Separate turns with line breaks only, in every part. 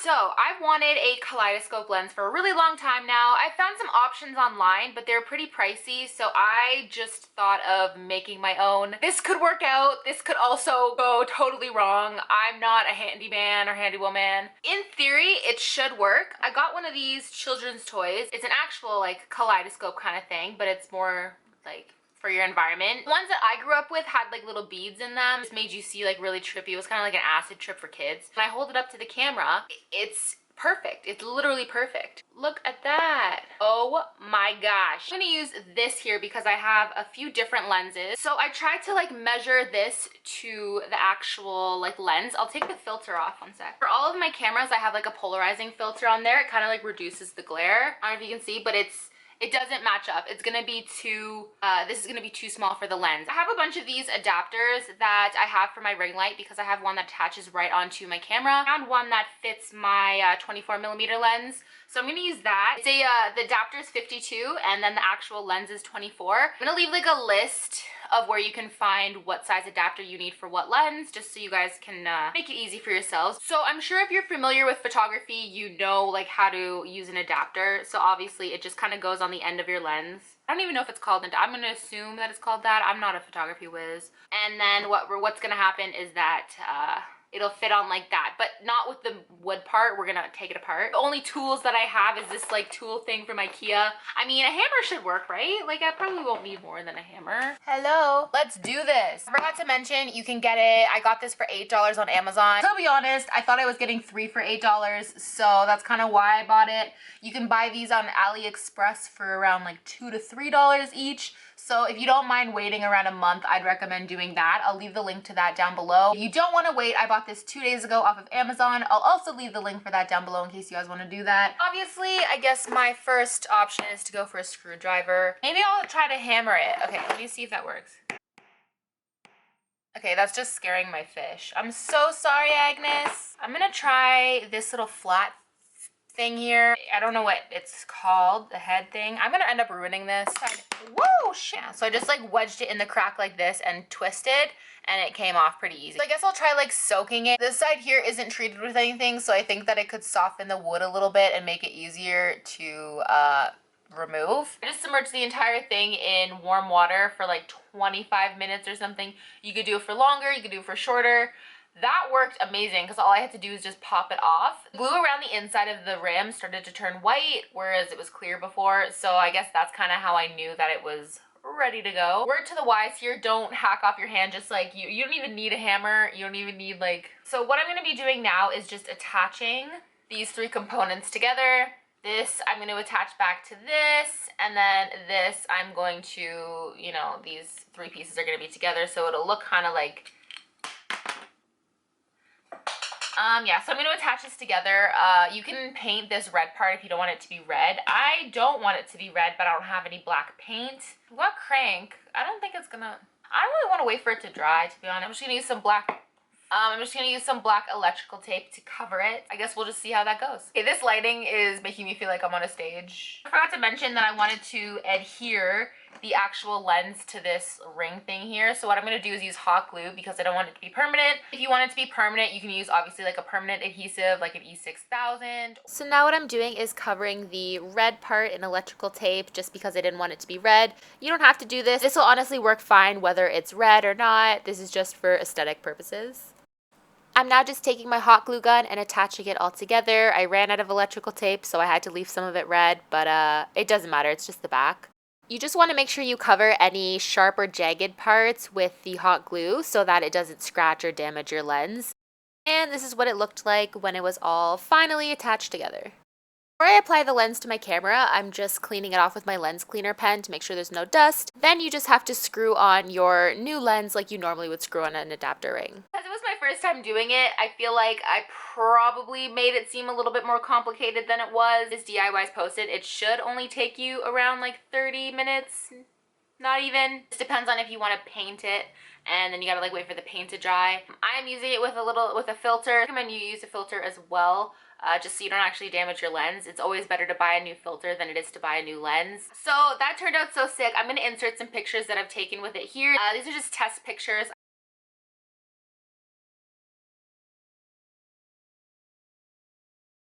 So I've wanted a kaleidoscope lens for a really long time now. I found some options online, but they're pretty pricey, so I just thought of making my own. This could work out. This could also go totally wrong. I'm not a handyman or handywoman. In theory, it should work. I got one of these children's toys. It's an actual like kaleidoscope kind of thing, but it's more like for your environment. The ones that I grew up with had like little beads in them. It just made you see like really trippy. It was kind of like an acid trip for kids. When I hold it up to the camera, it's perfect. It's literally perfect. Look at that. Oh my gosh. I'm gonna use this here because I have a few different lenses. So I tried to like measure this to the actual like lens. I'll take the filter off one sec. For all of my cameras, I have like a polarizing filter on there. It kind of like reduces the glare. I don't know if you can see, but it doesn't match up. It's gonna be too, this is gonna be too small for the lens. I have a bunch of these adapters that I have for my ring light because I have one that attaches right onto my camera. I found one that fits my 24mm lens. So I'm gonna use that. It's the adapter is 52 and then the actual lens is 24. I'm gonna leave like a list of where you can find what size adapter you need for what lens, just so you guys can make it easy for yourselves. So I'm sure if you're familiar with photography, you know like how to use an adapter. So obviously it just kind of goes on the end of your lens. I don't even know if it's called, I'm gonna assume that it's called that. I'm not a photography whiz. And then what's gonna happen is that it'll fit on like that, but not with the wood part. We're gonna take it apart. The only tools that I have is this like tool thing from IKEA. I mean, a hammer should work, right? Like I probably won't need more than a hammer. Hello, let's do this. I forgot to mention, you can get it, I got this for $8 on Amazon. To be honest, I thought I was getting 3 for $8, so that's kind of why I bought it. You can buy these on AliExpress for around like $2 to $3 each. So if you don't mind waiting around a month, I'd recommend doing that. I'll leave the link to that down below. If you don't want to wait, I bought this 2 days ago off of Amazon. I'll also leave the link for that down below in case you guys want to do that. Obviously, I guess my first option is to go for a screwdriver. Maybe I'll try to hammer it. Okay, let me see if that works. Okay, that's just scaring my fish. I'm so sorry, Agnes. I'm gonna try this little flat thing here. I don't know what it's called, the head thing. I'm gonna end up ruining this. Whoa, shit. Yeah, so I just like wedged it in the crack like this and twisted, and it came off pretty easy. So I guess I'll try like soaking it. This side here isn't treated with anything, so I think that it could soften the wood a little bit and make it easier to remove. I just submerged the entire thing in warm water for like 25 minutes or something. You could do it for longer, you could do it for shorter. That worked amazing because all I had to do was just pop it off. The glue around the inside of the rim started to turn white, whereas it was clear before. So I guess that's kind of how I knew that it was ready to go. Word to the wise here, don't hack off your hand. Just like you don't even need a hammer. You don't even need like... So what I'm going to be doing now is just attaching these 3 components together. This I'm going to attach back to this, and then this I'm going to, you know, these 3 pieces are going to be together so it'll look kind of like... yeah, so I'm going to attach this together. You can paint this red part if you don't want it to be red. I don't want it to be red, but I don't have any black paint. What crank? I don't think it's gonna... I don't really want to wait for it to dry, to be honest. I'm just going to use some black... I'm just going to use some black electrical tape to cover it. I guess we'll just see how that goes. Okay, this lighting is making me feel like I'm on a stage. I forgot to mention that I wanted to adhere the actual lens to this ring thing here. So what I'm going to do is use hot glue because I don't want it to be permanent. If you want it to be permanent, you can use obviously like a permanent adhesive like an E6000. So now what I'm doing is covering the red part in electrical tape just because I didn't want it to be red. You don't have to do this. This will honestly work fine whether it's red or not. This is just for aesthetic purposes. I'm now just taking my hot glue gun and attaching it all together. I ran out of electrical tape, so I had to leave some of it red, but it doesn't matter, it's just the back. You just want to make sure you cover any sharp or jagged parts with the hot glue so that it doesn't scratch or damage your lens. And this is what it looked like when it was all finally attached together. Before I apply the lens to my camera, I'm just cleaning it off with my lens cleaner pen to make sure there's no dust. Then you just have to screw on your new lens like you normally would screw on an adapter ring. Because it was my first time doing it, I feel like I probably made it seem a little bit more complicated than it was. This DIY's posted, it should only take you around like 30 minutes, not even. It depends on if you want to paint it, and then you gotta like wait for the paint to dry. I am using it with a filter. I recommend you use a filter as well. Just so you don't actually damage your lens. It's always better to buy a new filter than it is to buy a new lens. So that turned out so sick. I'm going to insert some pictures that I've taken with it here. These are just test pictures.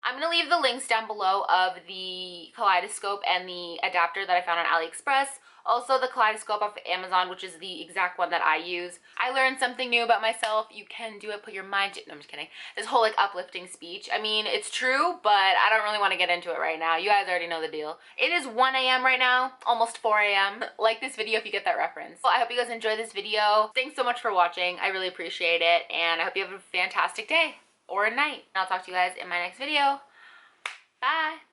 I'm gonna leave the links down below of the Kaleidoscope and the adapter that I found on AliExpress. Also the Kaleidoscope off of Amazon, which is the exact one that I use. I learned something new about myself. You can do it, put your mind to, no, I'm just kidding. This whole like uplifting speech. I mean, it's true, but I don't really want to get into it right now. You guys already know the deal. It is 1 a.m. right now, almost 4 a.m. Like this video if you get that reference. Well, I hope you guys enjoyed this video. Thanks so much for watching. I really appreciate it, and I hope you have a fantastic day or a night. And I'll talk to you guys in my next video. Bye.